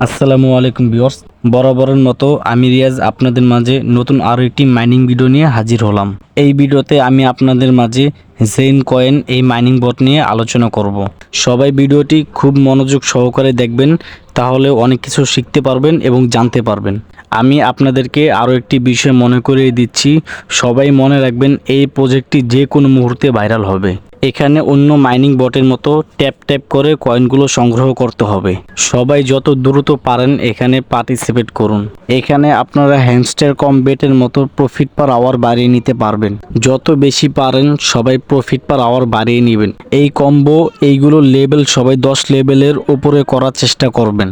আসসালামু আলাইকুম ভিউয়ার্স, বরাবরের মতো আমি রিয়াজ আপনাদের মাঝে নতুন আরও একটি মাইনিং ভিডিও নিয়ে হাজির হলাম। এই ভিডিওতে আমি আপনাদের মাঝে জেন কয়েন এই মাইনিং বট নিয়ে আলোচনা করব। সবাই ভিডিওটি খুব মনোযোগ সহকারে দেখবেন, তাহলে অনেক কিছু শিখতে পারবেন এবং জানতে পারবেন। আমি আপনাদেরকে আরও একটি বিষয় মনে করিয়ে দিচ্ছি, সবাই মনে রাখবেন এই প্রজেক্টটি যে কোনো মুহূর্তে ভাইরাল হবে। এখানে অন্য মাইনিং বটের মতো ট্যাপ ট্যাপ করে কয়েনগুলো সংগ্রহ করতে হবে। সবাই যত দ্রুত পারেন এখানে পার্টিসিপেট করুন। এখানে আপনারা হ্যামস্টার কম বেটের মতো প্রফিট পার আওয়ার বাড়িয়ে নিতে পারবেন। যত বেশি পারেন সবাই প্রফিট পার আওয়ার বাড়িয়ে নেবেন। এই কম্বো এইগুলো লেভেল সবাই 10 লেভেলের উপরে করার চেষ্টা করবেন।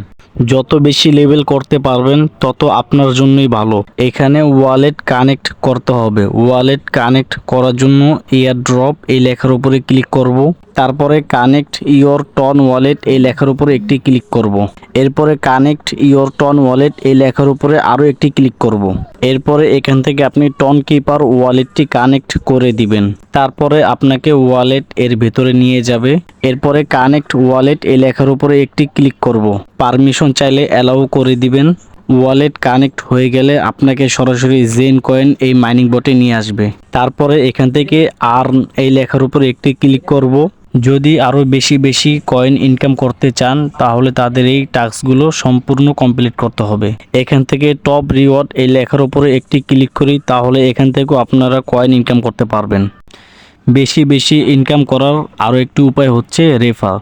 যত বেশি লেভেল করতে পারবেন তত আপনার জন্যই ভালো। এখানে ওয়ালেট কানেক্ট করতে হবে। ওয়ালেট কানেক্ট করার জন্য এয়ার ড্রপ এই লেখার উপরে ক্লিক করব। তারপরে কানেক্ট ইওর টন ওয়ালেট এই লেখার উপরে একটি ক্লিক করব। এরপরে কানেক্ট ইওর টন ওয়ালেট এই লেখার উপরে আরও একটি ক্লিক করব। এরপরে এখান থেকে আপনি টন কিপার ওয়ালেটটি কানেক্ট করে দিবেন। তারপরে আপনাকে ওয়ালেট এর ভেতরে নিয়ে যাবে। এরপরে কানেক্ট ওয়ালেট এই লেখার উপরে একটি ক্লিক করব। পারমিশন চাইলে অ্যালাউ করে দিবেন। ওয়ালেট কানেক্ট হয়ে গেলে আপনাকে সরাসরি জেন কয়েন এই মাইনিং বটে নিয়ে আসবে। তারপরে এখান থেকে আর্ন এই লেখার উপরে একটি ক্লিক করব। যদি আরও বেশি কয়েন ইনকাম করতে চান তাহলে তাদের এই টাস্কগুলো সম্পূর্ণ কমপ্লিট করতে হবে। এখান থেকে টপ রিওয়ার্ড এই লেখার উপরে একটি ক্লিক করি, তাহলে এখান থেকেও আপনারা কয়েন ইনকাম করতে পারবেন। বেশি ইনকাম করার আরও একটি উপায় হচ্ছে রেফার।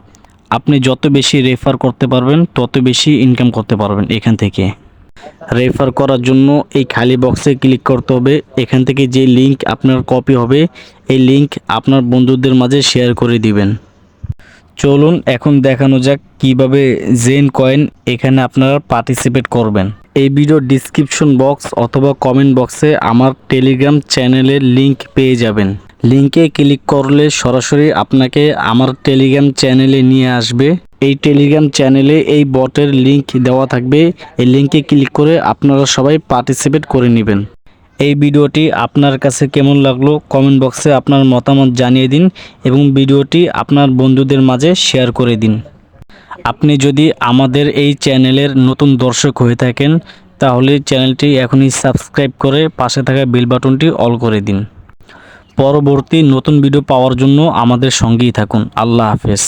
আপনি যত বেশি রেফার করতে পারবেন তত বেশি ইনকাম করতে পারবেন। এখান থেকে রেফার করার জন্য এই খালি বক্সে ক্লিক করতে হবে। এখান থেকে যে লিংক আপনার কপি হবে এই লিংক আপনার বন্ধুদের মাঝে শেয়ার করে দিবেন। চলুন এখন দেখানো যাক কিভাবে জেন কয়েন এখানে আপনারা পার্টিসিপেট করবেন। এই ভিডিওর ডিসক্রিপশন বক্স অথবা কমেন্ট বক্সে আমার টেলিগ্রাম চ্যানেলের লিংক পেয়ে যাবেন। লিংকে ক্লিক করলে সরাসরি আপনাকে আমার টেলিগ্রাম চ্যানেলে নিয়ে আসবে। এই টেলিগ্রাম চ্যানেলে এই বটের লিংক দেওয়া থাকবে। এই লিংকে ক্লিক করে আপনারা সবাই পার্টিসিপেট করে নেবেন। এই ভিডিওটি আপনার কাছে কেমন লাগলো কমেন্ট বক্সে আপনার মতামত জানিয়ে দিন এবং ভিডিওটি আপনার বন্ধুদের মাঝে শেয়ার করে দিন। আপনি যদি আমাদের এই চ্যানেলের নতুন দর্শক হয়ে থাকেন তাহলে চ্যানেলটি এখনই সাবস্ক্রাইব করে পাশে থাকা বেল বাটনটি অল করে দিন। পরবর্তী নতুন ভিডিও পাওয়ার জন্য আমাদের সঙ্গেই থাকুন। আল্লাহ হাফেজ।